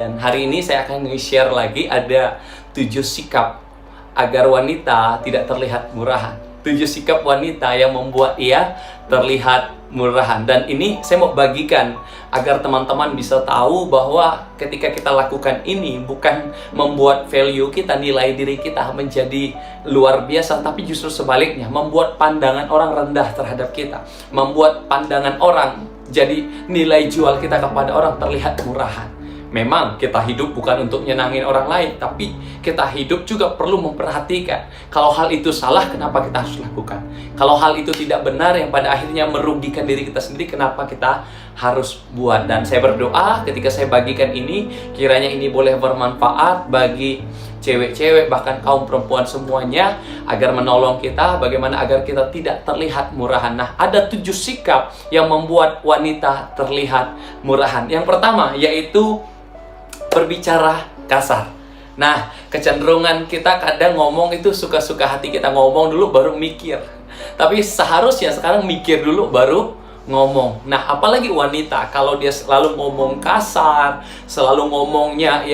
Dan hari ini saya akan nge-share lagi ada 7 sikap agar wanita tidak terlihat murahan. 7 sikap wanita yang membuat ia terlihat murahan. Dan ini saya mau bagikan agar teman-teman bisa tahu bahwa ketika kita lakukan ini bukan membuat value kita, nilai diri kita menjadi luar biasa, tapi justru sebaliknya, membuat pandangan orang rendah terhadap kita, membuat pandangan orang, jadi nilai jual kita kepada orang terlihat murahan. Memang kita hidup bukan untuk nyenangin orang lain, tapi kita hidup juga perlu memperhatikan. Kalau hal itu salah, kenapa kita harus lakukan? Kalau hal itu tidak benar yang pada akhirnya merugikan diri kita sendiri, kenapa kita harus buat? Dan saya berdoa ketika saya bagikan ini, kiranya ini boleh bermanfaat bagi cewek-cewek, bahkan kaum perempuan semuanya, agar menolong kita bagaimana agar kita tidak terlihat murahan. Nah, ada 7 sikap yang membuat wanita terlihat murahan. Yang pertama yaitu berbicara kasar. Nah, kecenderungan kita kadang ngomong itu suka-suka hati kita, ngomong dulu baru mikir. Tapi seharusnya sekarang mikir dulu baru ngomong. Nah, apalagi wanita kalau dia selalu ngomong kasar, selalu ngomongnya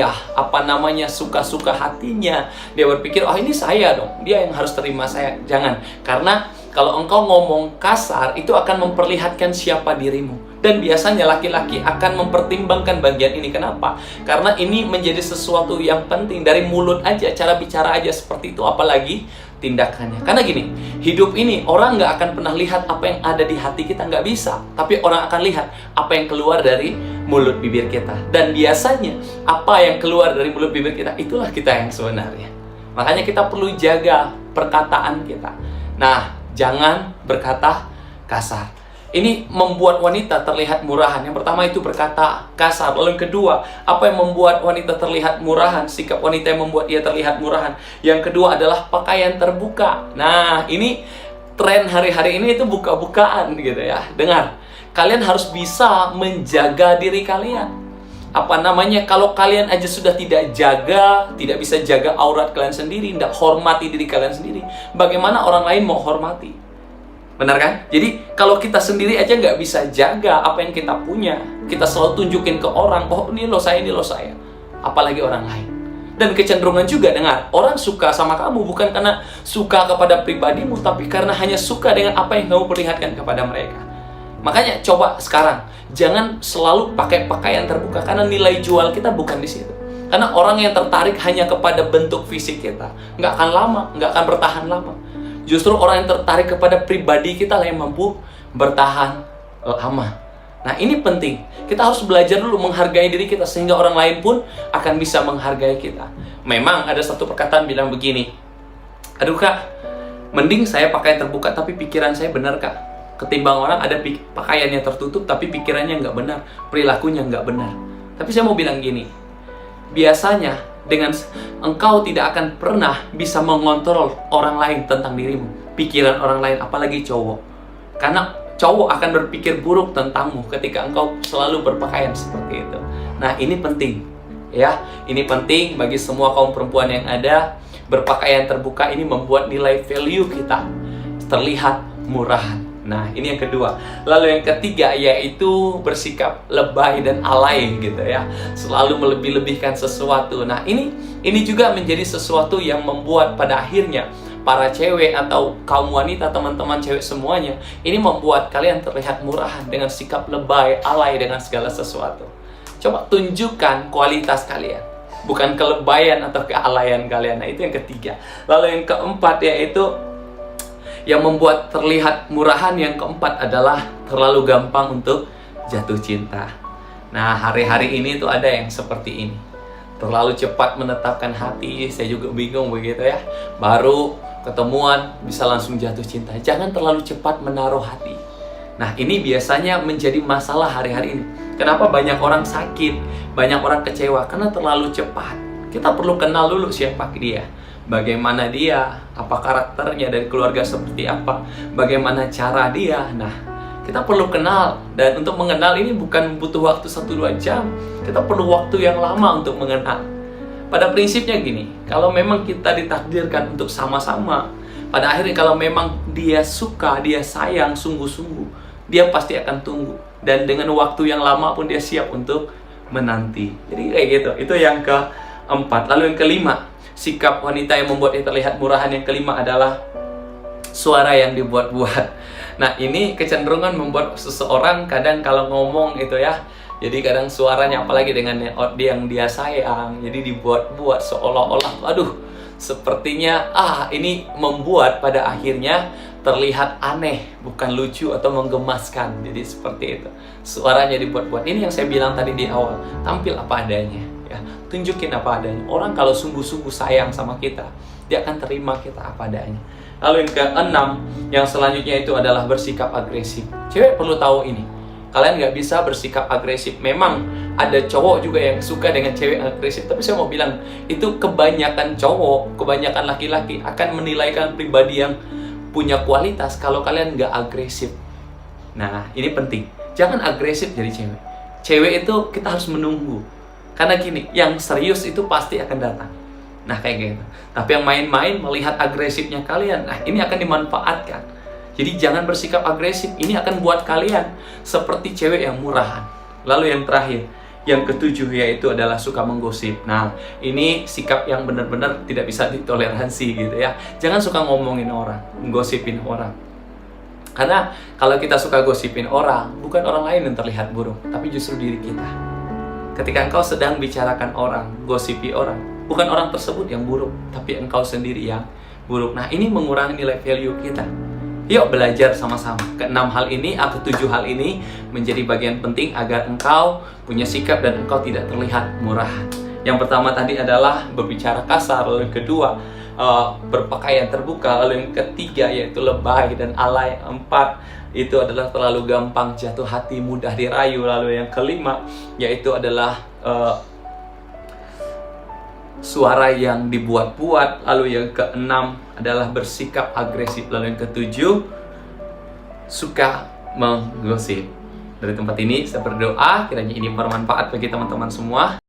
suka-suka hatinya. Dia berpikir, oh ini saya dong, dia yang harus terima saya. Jangan, karena kalau engkau ngomong kasar itu akan memperlihatkan siapa dirimu. Dan biasanya laki-laki akan mempertimbangkan bagian ini. Kenapa? Karena ini menjadi sesuatu yang penting. Dari mulut aja, cara bicara aja seperti itu, apalagi tindakannya. Karena gini, hidup ini orang nggak akan pernah lihat apa yang ada di hati kita, nggak bisa. Tapi orang akan lihat apa yang keluar dari mulut bibir kita. Dan biasanya apa yang keluar dari mulut bibir kita, itulah kita yang sebenarnya. Makanya kita perlu jaga perkataan kita. Nah, jangan berkata kasar. Ini membuat wanita terlihat murahan. Yang pertama itu berkata kasar. Lalu yang kedua, apa yang membuat wanita terlihat murahan? Sikap wanita yang membuat ia terlihat murahan. Yang kedua adalah pakaian terbuka. Nah, ini tren hari-hari ini itu buka-bukaan gitu ya. Dengar, kalian harus bisa menjaga diri kalian. Kalau kalian aja sudah tidak bisa jaga aurat kalian sendiri, tidak hormati diri kalian sendiri, bagaimana orang lain mau hormati? Benar kan? Jadi kalau kita sendiri aja nggak bisa jaga apa yang kita punya, kita selalu tunjukin ke orang, oh ini loh saya, apalagi orang lain. Dan kecenderungan juga, dengar, orang suka sama kamu bukan karena suka kepada pribadimu, tapi karena hanya suka dengan apa yang kamu perlihatkan kepada mereka. Makanya coba sekarang, jangan selalu pakai pakaian terbuka, karena nilai jual kita bukan di situ. Karena orang yang tertarik hanya kepada bentuk fisik kita, nggak akan bertahan lama. Justru orang yang tertarik kepada pribadi kita lah yang mampu bertahan lama. Nah, ini penting. Kita harus belajar dulu menghargai diri kita sehingga orang lain pun akan bisa menghargai kita. Memang ada satu perkataan bilang begini, aduh kak, mending saya pakaian terbuka tapi pikiran saya benar kak, ketimbang orang ada pakaiannya tertutup tapi pikirannya nggak benar, perilakunya nggak benar. Tapi saya mau bilang gini, biasanya dengan engkau tidak akan pernah bisa mengontrol orang lain tentang dirimu, pikiran orang lain, apalagi cowok. Karena cowok akan berpikir buruk tentangmu ketika engkau selalu berpakaian seperti itu. Nah, ini penting ya. Ini penting bagi semua kaum perempuan yang ada. Berpakaian terbuka ini membuat nilai value kita terlihat murahan. Nah, ini yang kedua. Lalu yang ketiga yaitu bersikap lebay dan alay gitu ya. Selalu melebih-lebihkan sesuatu. Nah, ini juga menjadi sesuatu yang membuat pada akhirnya para cewek atau kaum wanita, teman-teman cewek semuanya, ini membuat kalian terlihat murahan dengan sikap lebay, alay dengan segala sesuatu. Coba tunjukkan kualitas kalian, bukan kelebayan atau kealayan kalian. Nah, itu yang ketiga. Lalu yang keempat yaitu yang membuat terlihat murahan, yang keempat adalah terlalu gampang untuk jatuh cinta. Nah, hari-hari ini tuh ada yang seperti ini. Terlalu cepat menetapkan hati, saya juga bingung begitu ya. Baru ketemuan bisa langsung jatuh cinta. Jangan terlalu cepat menaruh hati. Nah, ini biasanya menjadi masalah hari-hari ini. Kenapa banyak orang sakit, banyak orang kecewa? Karena terlalu cepat. Kita perlu kenal dulu siapa dia. Bagaimana dia, apa karakternya, dari keluarga seperti apa, bagaimana cara dia. Nah, kita perlu kenal. Dan untuk mengenal ini bukan butuh waktu 1-2 jam. Kita perlu waktu yang lama untuk mengenal. Pada prinsipnya gini, kalau memang kita ditakdirkan untuk sama-sama, pada akhirnya kalau memang dia suka, dia sayang sungguh-sungguh, dia pasti akan tunggu. Dan dengan waktu yang lama pun dia siap untuk menanti. Jadi kayak gitu. Itu yang keempat. Lalu yang kelima, sikap wanita yang membuat dia terlihat murahan. Yang kelima adalah suara yang dibuat-buat. Nah, ini kecenderungan membuat seseorang kadang kalau ngomong itu ya, jadi kadang suaranya apalagi dengan yang dia sayang, jadi dibuat-buat seolah-olah, aduh, sepertinya ini membuat pada akhirnya terlihat aneh, bukan lucu atau menggemaskan. Jadi seperti itu. Suaranya dibuat-buat. Ini yang saya bilang tadi di awal. Tampil apa adanya, ya. Tunjukin apa adanya. Orang kalau sungguh-sungguh sayang sama kita, dia akan terima kita apa adanya. Lalu yang keenam, yang selanjutnya itu adalah bersikap agresif. Cewek perlu tahu ini. Kalian nggak bisa bersikap agresif. Memang ada cowok juga yang suka dengan cewek agresif. Tapi saya mau bilang, itu kebanyakan cowok, kebanyakan laki-laki akan menilaikan pribadi yang punya kualitas kalau kalian nggak agresif. Nah, ini penting. Jangan agresif jadi cewek. Cewek itu kita harus menunggu. Karena gini, yang serius itu pasti akan datang. Nah, kayak gitu. Tapi yang main-main melihat agresifnya kalian, nah ini akan dimanfaatkan. Jadi jangan bersikap agresif. Ini akan buat kalian seperti cewek yang murahan. Lalu yang terakhir, yang ketujuh, yaitu adalah suka menggosip. Nah, ini sikap yang benar-benar tidak bisa ditoleransi gitu ya. Jangan suka ngomongin orang, menggosipin orang. Karena kalau kita suka gosipin orang, bukan orang lain yang terlihat buruk, tapi justru diri kita. Ketika engkau sedang bicarakan orang, gosipi orang, bukan orang tersebut yang buruk, tapi engkau sendiri yang buruk. Nah, ini mengurangi nilai value kita. Yuk belajar sama-sama. Keenam hal ini, atau ketujuh hal ini menjadi bagian penting agar engkau punya sikap dan engkau tidak terlihat murahan. Yang pertama tadi adalah berbicara kasar. Lalu yang kedua, berpakaian terbuka. Lalu yang ketiga yaitu lebay dan alay. Empat, itu adalah terlalu gampang jatuh hati, mudah dirayu. Lalu yang kelima yaitu adalah suara yang dibuat-buat. Lalu yang keenam adalah bersikap agresif. Lalu yang ketujuh, suka menggosip. Dari tempat ini saya berdoa kiranya ini bermanfaat bagi teman-teman semua.